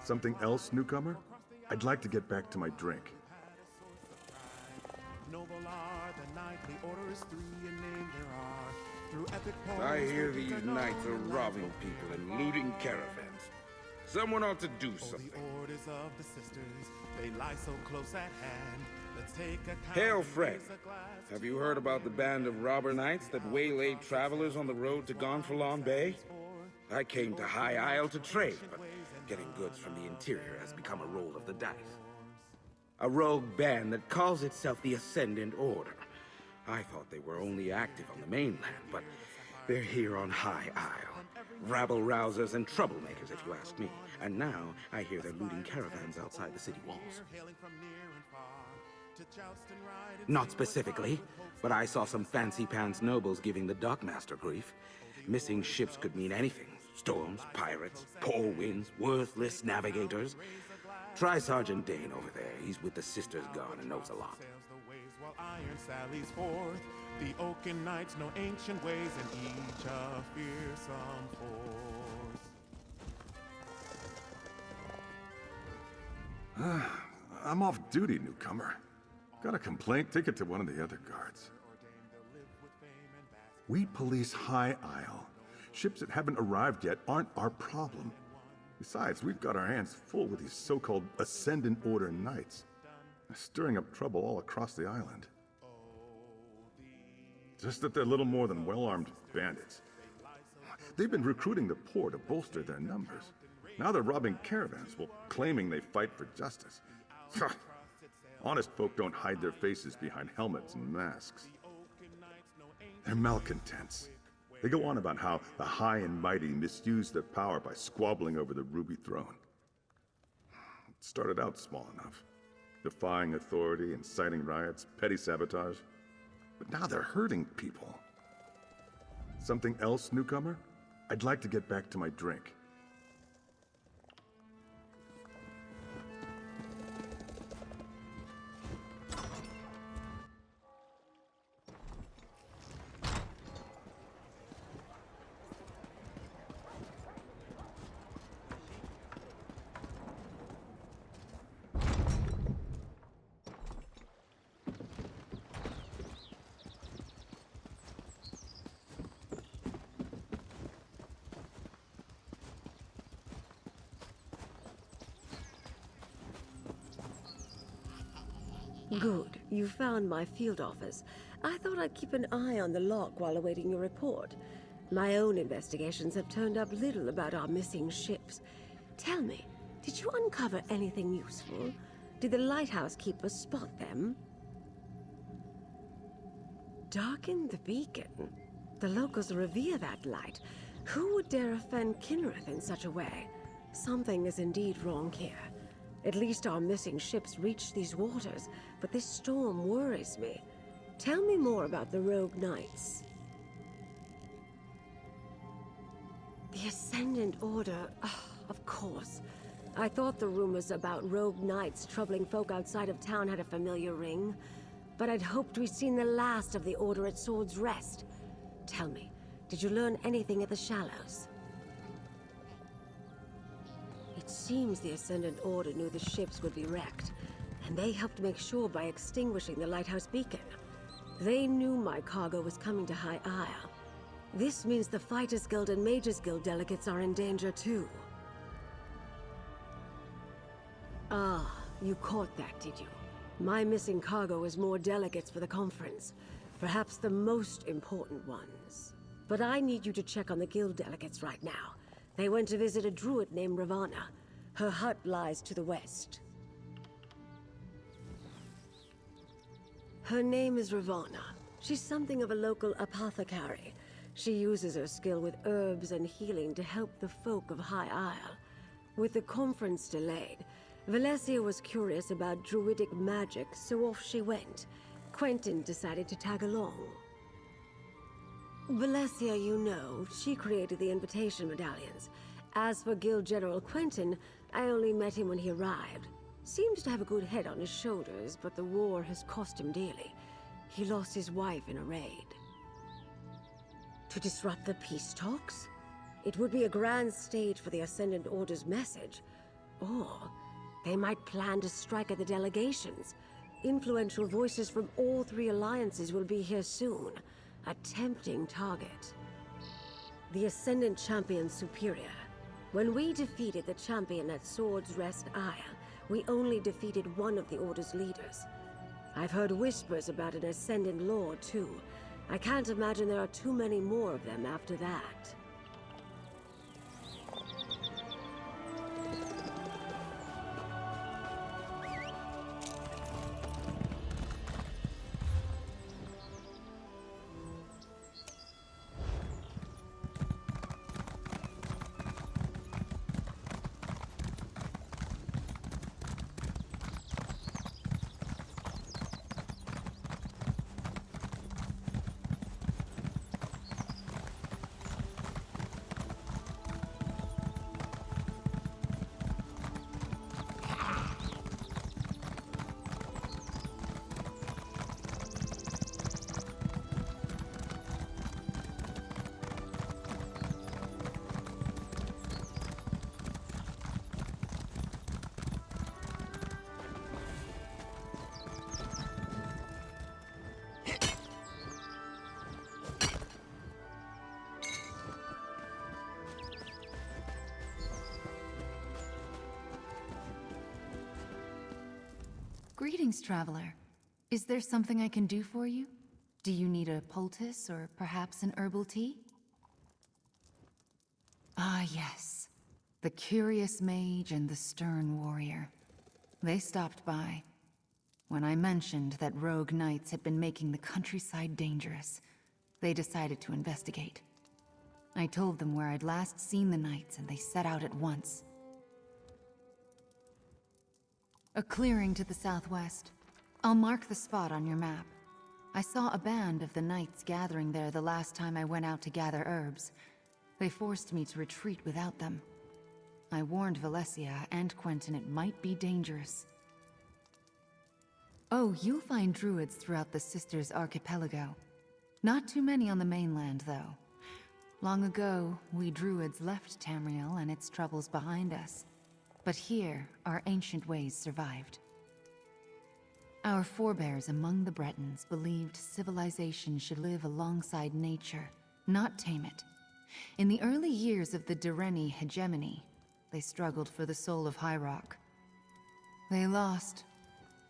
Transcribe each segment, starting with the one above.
Something else, newcomer? I'd like to get back to my drink. I hear these knights are robbing people and looting caravans. Someone ought to do something. Hail, friend. Have you heard about the band of robber knights that waylaid travelers on the road to Gonfalon Bay? I came to High Isle to trade, but getting goods from the interior has become a roll of the dice. A rogue band that calls itself the Ascendant Order. I thought they were only active on the mainland, but they're here on High Isle. Rabble-rousers and troublemakers, if you ask me. And now, I hear they're looting caravans outside the city walls. Not specifically, but I saw some fancy-pants nobles giving the dockmaster grief. Missing ships could mean anything. Storms, pirates, poor winds, worthless navigators. Try Sergeant Dane over there. He's with the Sisters Guard and knows a lot. Iron sallies forth, the Oaken Knights know ancient ways, and each a fearsome force. I'm off duty, newcomer. Got a complaint? Take it to one of the other guards. We police High Isle. Ships that haven't arrived yet aren't our problem. Besides, we've got our hands full with these so-called Ascendant Order Knights. They're stirring up trouble all across the island. Just that they're little more than well-armed bandits. They've been recruiting the poor to bolster their numbers. Now they're robbing caravans while claiming they fight for justice. Honest folk don't hide their faces behind helmets and masks. They're malcontents. They go on about how the high and mighty misuse their power by squabbling over the Ruby Throne. It started out small enough. Defying authority, inciting riots, petty sabotage. But now they're hurting people. Something else, newcomer? I'd like to get back to my drink. Good. You found my field office. I thought I'd keep an eye on the lock while awaiting your report. My own investigations have turned up little about our missing ships. Tell me, did you uncover anything useful? Did the lighthouse keeper spot them? Darken the beacon? The locals revere that light. Who would dare offend Kinrith in such a way? Something is indeed wrong here. At least our missing ships reached these waters, but this storm worries me. Tell me more about the Rogue Knights. The Ascendant Order, of course. I thought the rumors about Rogue Knights troubling folk outside of town had a familiar ring, but I'd hoped we'd seen the last of the Order at Sword's Rest. Tell me, did you learn anything at the Shallows? It seems the Ascendant Order knew the ships would be wrecked, and they helped make sure by extinguishing the lighthouse beacon. They knew my cargo was coming to High Isle. This means the Fighters Guild and Mages Guild delegates are in danger too. Ah, you caught that, did you? My missing cargo is more delegates for the conference. Perhaps the most important ones. But I need you to check on the guild delegates right now. They went to visit a druid named Ravana. Her hut lies to the west. Her name is Ravana. She's something of a local apothecary. She uses her skill with herbs and healing to help the folk of High Isle. With the conference delayed, Valencia was curious about druidic magic, so off she went. Quentin decided to tag along. Valencia, you know, she created the invitation medallions. As for Guild General Quentin, I only met him when he arrived. Seems to have a good head on his shoulders, but the war has cost him dearly. He lost his wife in a raid. To disrupt the peace talks? It would be a grand stage for the Ascendant Order's message. Or they might plan to strike at the delegations. Influential voices from all three alliances will be here soon. A tempting target. The Ascendant Champion's superior. When we defeated the champion at Swords Rest Isle, we only defeated one of the Order's leaders. I've heard whispers about an Ascendant Lord, too. I can't imagine there are too many more of them after that. Greetings, traveler. Is there something I can do for you? Do you need a poultice or perhaps an herbal tea? Ah, yes. The curious mage and the stern warrior. They stopped by. When I mentioned that rogue knights had been making the countryside dangerous, they decided to investigate. I told them where I'd last seen the knights and they set out at once. A clearing to the southwest. I'll mark the spot on your map. I saw a band of the knights gathering there the last time I went out to gather herbs. They forced me to retreat without them. I warned Valencia and Quentin it might be dangerous. Oh, you'll find druids throughout the Sisters Archipelago. Not too many on the mainland, though. Long ago, we druids left Tamriel and its troubles behind us. But here, our ancient ways survived. Our forebears among the Bretons believed civilization should live alongside nature, not tame it. In the early years of the Direni hegemony, they struggled for the soul of High Rock. They lost.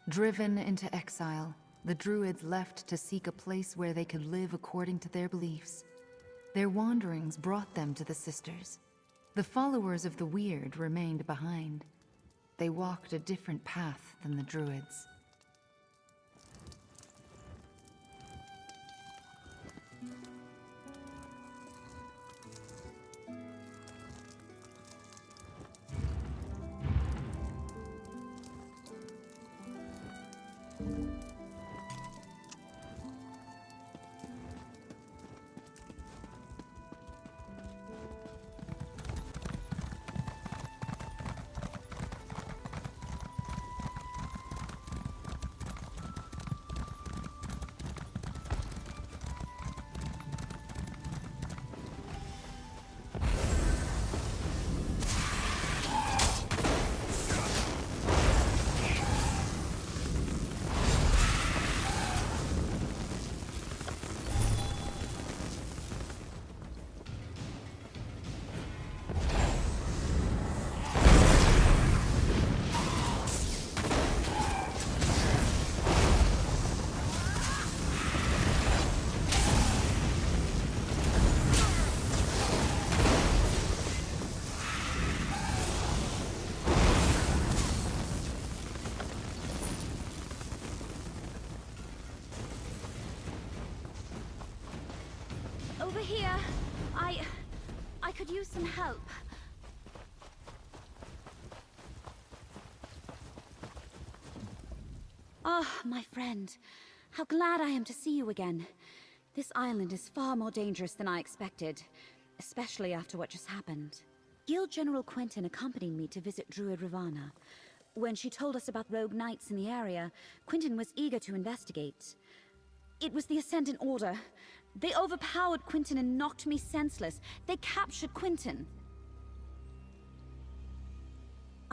Driven into exile, the druids left to seek a place where they could live according to their beliefs. Their wanderings brought them to the Sisters. The followers of the Weird remained behind. They walked a different path than the druids. Over here. I could use some help. Ah, my friend. How glad I am to see you again. This island is far more dangerous than I expected, especially after what just happened. Guild General Quentin accompanied me to visit Druid Ravana. When she told us about rogue knights in the area, Quentin was eager to investigate. It was the Ascendant Order. They overpowered Quentin and knocked me senseless. They captured Quentin.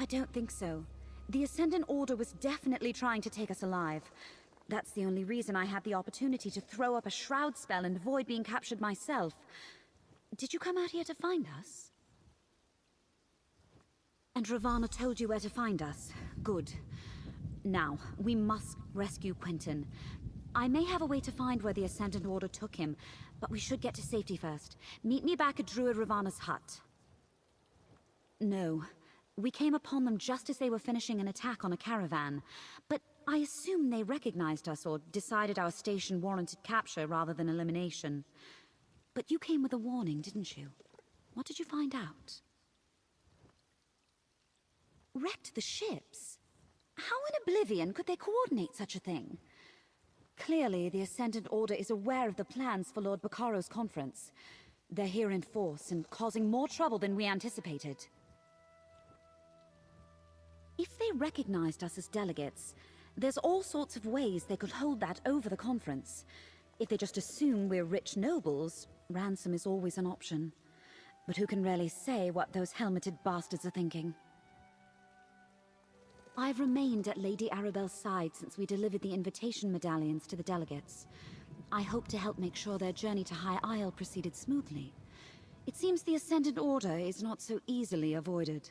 I don't think so. The Ascendant Order was definitely trying to take us alive. That's the only reason I had the opportunity to throw up a shroud spell and avoid being captured myself. Did you come out here to find us? And Ravana told you where to find us. Good. Now, we must rescue Quentin. I may have a way to find where the Ascendant Order took him, but we should get to safety first. Meet me back at Druid Ravana's hut. No. We came upon them just as they were finishing an attack on a caravan. But I assume they recognized us or decided our station warranted capture rather than elimination. But you came with a warning, didn't you? What did you find out? Wrecked the ships? How in oblivion could they coordinate such a thing? Clearly, the Ascendant Order is aware of the plans for Lord Baccaro's conference. They're here in force and causing more trouble than we anticipated. If they recognized us as delegates, there's all sorts of ways they could hold that over the conference. If they just assume we're rich nobles, ransom is always an option. But who can really say what those helmeted bastards are thinking? I've remained at Lady Arabelle's side since we delivered the invitation medallions to the delegates. I hope to help make sure their journey to High Isle proceeded smoothly. It seems the Ascendant Order is not so easily avoided.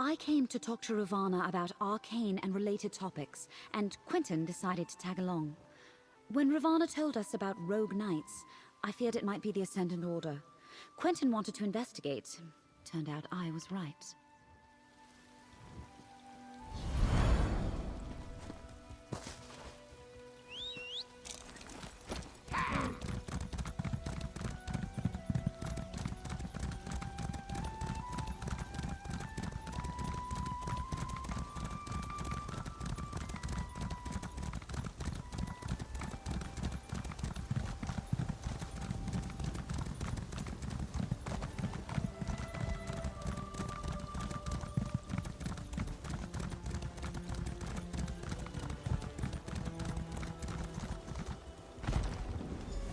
I came to talk to Ravana about arcane and related topics, and Quentin decided to tag along. When Ravana told us about rogue knights, I feared it might be the Ascendant Order. Quentin wanted to investigate. Turned out I was right.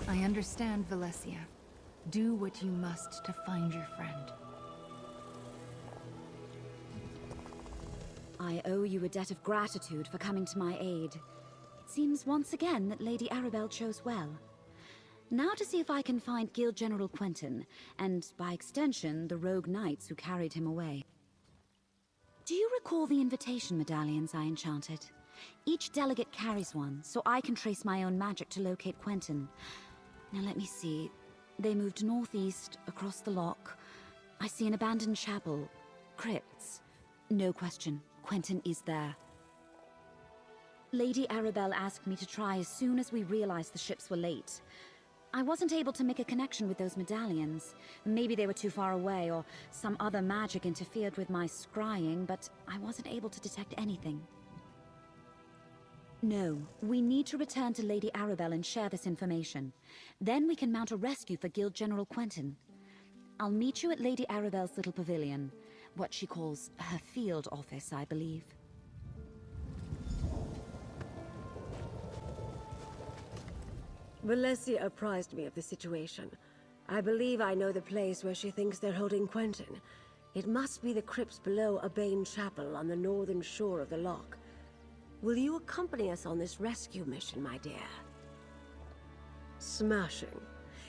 I understand, Valencia. Do what you must to find your friend. I owe you a debt of gratitude for coming to my aid. It seems once again that Lady Arabelle chose well. Now to see if I can find Guild General Quentin, and by extension, the rogue knights who carried him away. Do you recall the invitation medallions I enchanted? Each delegate carries one, so I can trace my own magic to locate Quentin. Now let me see. They moved northeast, across the lock. I see an abandoned chapel. Crypts. No question, Quentin is there. Lady Arabelle asked me to try as soon as we realized the ships were late. I wasn't able to make a connection with those medallions. Maybe they were too far away, or some other magic interfered with my scrying, but I wasn't able to detect anything. No, we need to return to Lady Arabelle and share this information. Then we can mount a rescue for Guild General Quentin. I'll meet you at Lady Arabelle's little pavilion. What she calls her field office, I believe. Valencia apprised me of the situation. I believe I know the place where she thinks they're holding Quentin. It must be the crypts below Abane Chapel on the northern shore of the loch. Will you accompany us on this rescue mission, my dear? Smashing.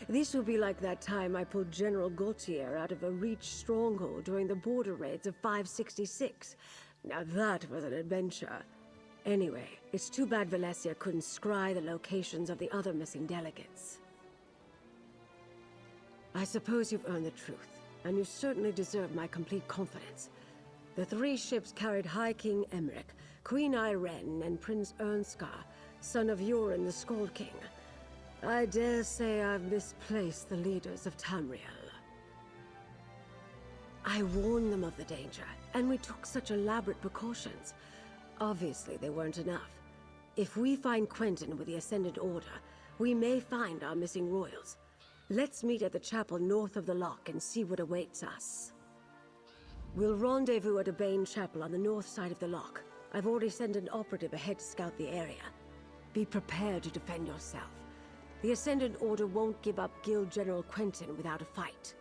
This will be like that time I pulled General Gautier out of a Reach stronghold during the border raids of 566. Now that was an adventure. Anyway, it's too bad Valencia couldn't scry the locations of the other missing delegates. I suppose you've earned the truth, and you certainly deserve my complete confidence. The 3 ships carried High King Emmerich, Queen Irene, and Prince Ernskar, son of Yoren the Skald King. I dare say I've misplaced the leaders of Tamriel. I warned them of the danger, and we took such elaborate precautions. Obviously, they weren't enough. If we find Quentin with the Ascendant Order, we may find our missing royals. Let's meet at the chapel north of the loch and see what awaits us. We'll rendezvous at Abane Chapel on the north side of the loch. I've already sent an operative ahead to scout the area. Be prepared to defend yourself. The Ascendant Order won't give up Guild General Quentin without a fight.